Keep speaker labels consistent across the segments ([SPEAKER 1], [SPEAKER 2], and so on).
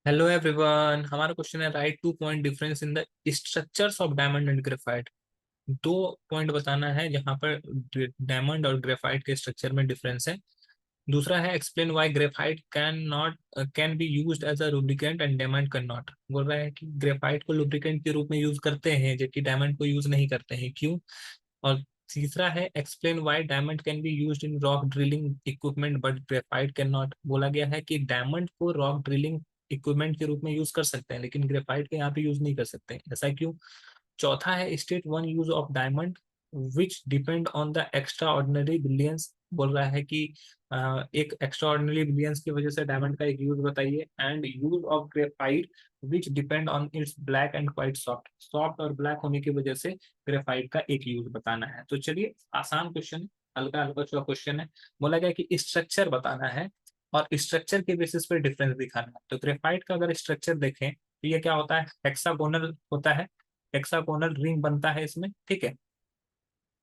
[SPEAKER 1] Hello everyone, हमारा question है right 2 point difference in the structures of diamond and graphite. दो point बताना है जहां पर डायमंड और ग्रेफाइट के स्ट्रक्चर में डिफरेंस है। दूसरा है explain why graphite can be used as a lubricant and diamond can not. बोल रहा है कि ग्रेफाइट को लुब्रिकेंट के रूप में यूज करते हैं जबकि डायमंड को यूज नहीं करते हैं, क्यों। और तीसरा है explain why diamond can be used in rock drilling equipment but graphite can not. बोला गया है कि डायमंड को रॉक ड्रिलिंग इक्विपमेंट के रूप में यूज कर सकते हैं लेकिन ग्रेफाइट के यहाँ पे यूज नहीं कर सकते हैं, ऐसा क्यों। चौथा है state one use of diamond which depend on the extra ordinary billions. बोल रहा है कि एक एक्स्ट्रा ऑर्डिनरी बिलियंस की वजह से डायमंड का एक यूज बताइए। And use of graphite which depend on its black and quite soft, soft और ब्लैक होने की वजह से ग्रेफाइट का एक यूज बताना है। तो चलिए, आसान क्वेश्चन है, हल्का हल्का सा क्वेश्चन है। बोला गया कि स्ट्रक्चर बताना है और स्ट्रक्चर के बेसिस पर डिफरेंस दिखाना है। तो ग्रेफाइट का अगर स्ट्रक्चर देखें तो ये क्या होता है, हेक्सागोनल होता है। हेक्सागोनल रिंग बनता है इसमें, ठीक है।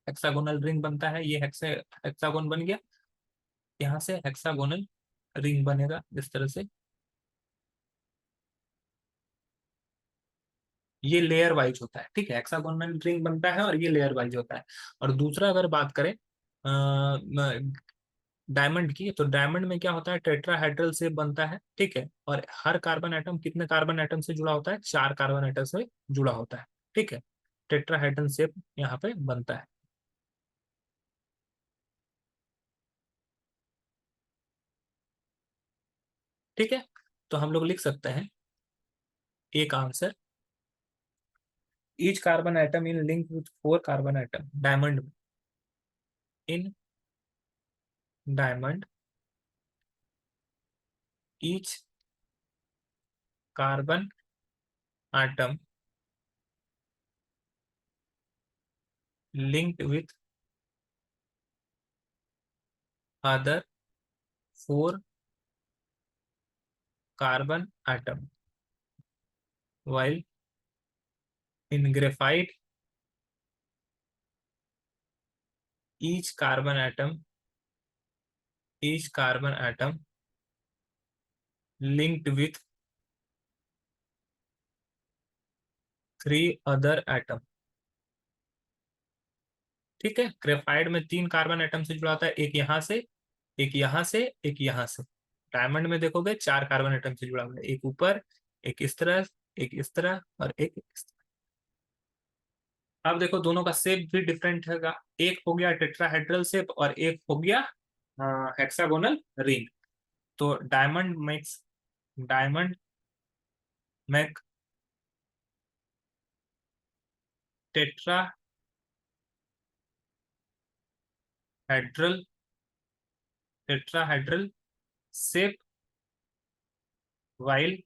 [SPEAKER 1] हेक्सागोनल रिंग बनता है, ये हेक्सागोन बन गया। यहाँ से हेक्सागोनल रिंग बनेगा इस तरह से। ये लेयर वाइज होता है, ठीक है। हेक्सागोनल रिंग बनता है और ये लेयर वाइज होता है। और दूसरा अगर बात करें डायमंड की, तो डायमंड में क्या होता है, टेट्राहेड्रल शेप बनता है, ठीक है। और हर कार्बन एटम कितने कार्बन एटम से जुड़ा होता है, 4 कार्बन एटम से जुड़ा होता है, ठीक है। टेट्राहेड्रल शेप यहाँ पे बनता है, ठीक है। तो हम लोग लिख सकते हैं एक answer, each carbon atom in link with 4 carbon atom diamond. In diamond each carbon atom linked with other 4 carbon atom, while in graphite each carbon atom linked with 3 other atom। ठीक है, ग्रेफाइट में 3 carbon atom से जुड़ा होता है, एक यहाँ से, एक यहाँ से, एक यहाँ से। डायमंड में देखोगे 4 कार्बन एटम से जुड़ा हुआ है, एक ऊपर, एक इस तरह, एक इस तरह और एक इस तरह। अब देखो दोनों का शेप भी डिफरेंट होगा, एक हो गया टेट्राहेड्रल शेप और एक हो गया हेक्सागोनल रिंग। तो diamond make tetrahedral tetrahedral shape, while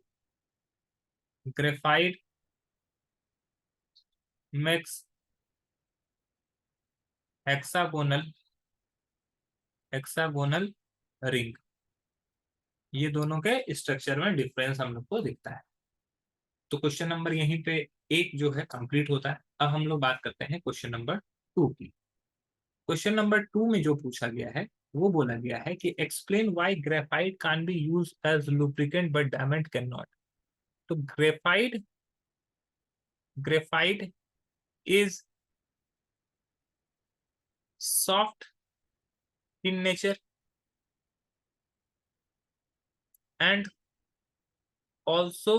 [SPEAKER 1] graphite makes hexagonal hexagonal ring. ये दोनों के स्ट्रक्चर में डिफरेंस हम लोग को दिखता है। तो क्वेश्चन नंबर यहीं पे एक जो है कंप्लीट होता है। अब हम लोग बात करते हैं क्वेश्चन नंबर 2 की। क्वेश्चन नंबर 2 में जो पूछा गया है वो बोला गया है कि explain why graphite can be use as lubricant but diamond can not. तो graphite is soft in nature and also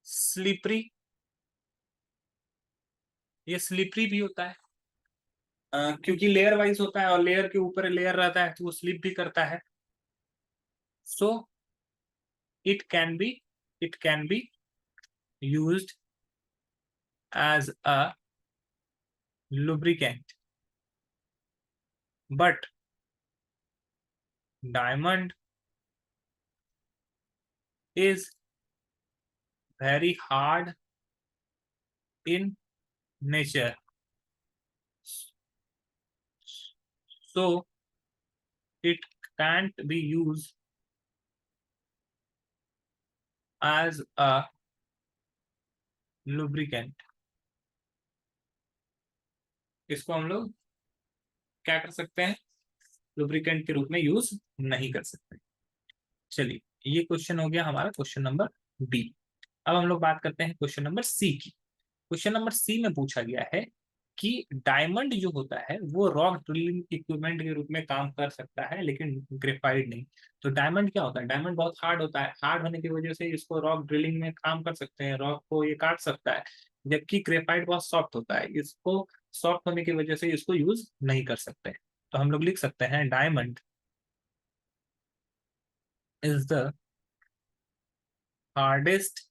[SPEAKER 1] slippery. ये स्लिपरी भी होता है क्योंकि लेयर वाइज होता है और लेयर के ऊपर लेयर रहता है तो वो स्लिप भी करता है। So it can be it can be used as a lubricant, but diamond is very hard in nature, so it can't be used as a lubricant। इसको हम लोग क्या कर सकते हैं, लुब्रिकेंट के रूप में यूज नहीं कर सकते। चलिए, ये क्वेश्चन हो गया हमारा क्वेश्चन नंबर बी। अब हम लोग बात करते हैं क्वेश्चन नंबर सी की। क्वेश्चन नंबर सी में पूछा गया है कि डायमंड जो होता है वो रॉक ड्रिलिंग इक्विपमेंट के रूप में काम कर सकता है लेकिन ग्रेफाइट नहीं। तो डायमंड क्या होता है, डायमंड बहुत हार्ड होता है, हार्ड होने की वजह से इसको रॉक ड्रिलिंग में काम कर सकते हैं, रॉक को ये काट सकता है। जबकि ग्रेफाइट बहुत सॉफ्ट होता है, इसको सॉफ्ट होने की वजह से इसको यूज नहीं कर सकते। तो हम लोग लिख सकते हैं diamond is the hardest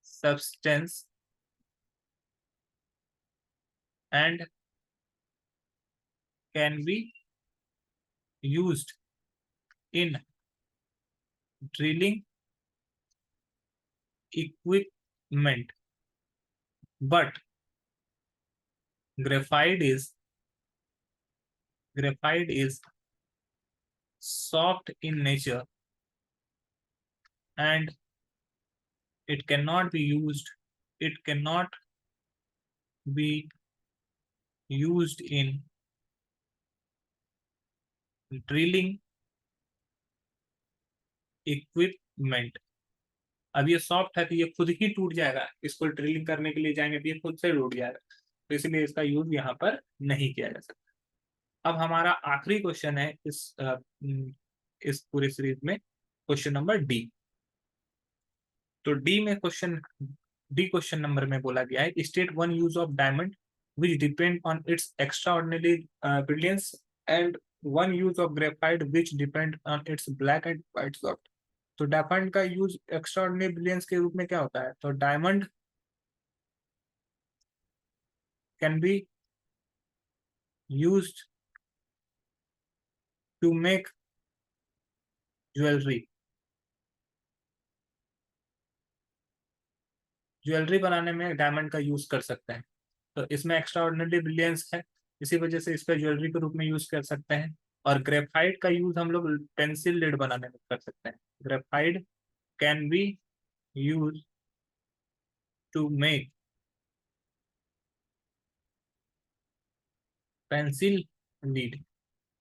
[SPEAKER 1] substance and can be used in drilling equipment, but graphite is graphite is soft in nature and it cannot be used it cannot be used in drilling equipment। अब ये soft है तो ये खुद ही टूट जाएगा, इसको drilling करने के लिए जाएंगे तो ये खुद से टूट जाएगा, तो इसलिए इसका यूज यहाँ पर नहीं किया जा सकता। अब हमारा आखिरी क्वेश्चन है इस पूरे सीरीज में, क्वेश्चन नंबर डी। तो डी क्वेश्चन नंबर में बोला गया है state one use of diamond which depend on its extraordinary brilliance and one use of graphite which depend on its black and white soft. तो diamond का use extraordinary brilliance के रूप में क्या होता है, तो diamond can be used to make jewellery. Jewellery बनाने में डायमंड का यूज कर सकते हैं, तो इसमें एक्स्ट्रा ऑर्डिनरी ब्रिलियंस है, इसी वजह से इसका ज्वेलरी के रूप में यूज कर सकते हैं। और ग्रेफाइट का यूज हम लोग पेंसिल लिड बनाने में कर सकते हैं। Graphite can be use to make pencil lead.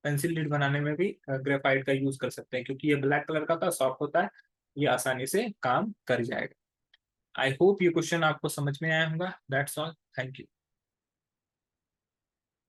[SPEAKER 1] Pencil lead बनाने में भी ग्रेफाइट का यूज कर सकते हैं, क्योंकि ये ब्लैक कलर का सॉफ्ट होता है, ये आसानी से काम कर जाएगा। आई होप ये क्वेश्चन आपको समझ में आया होगा। That's all, thank you.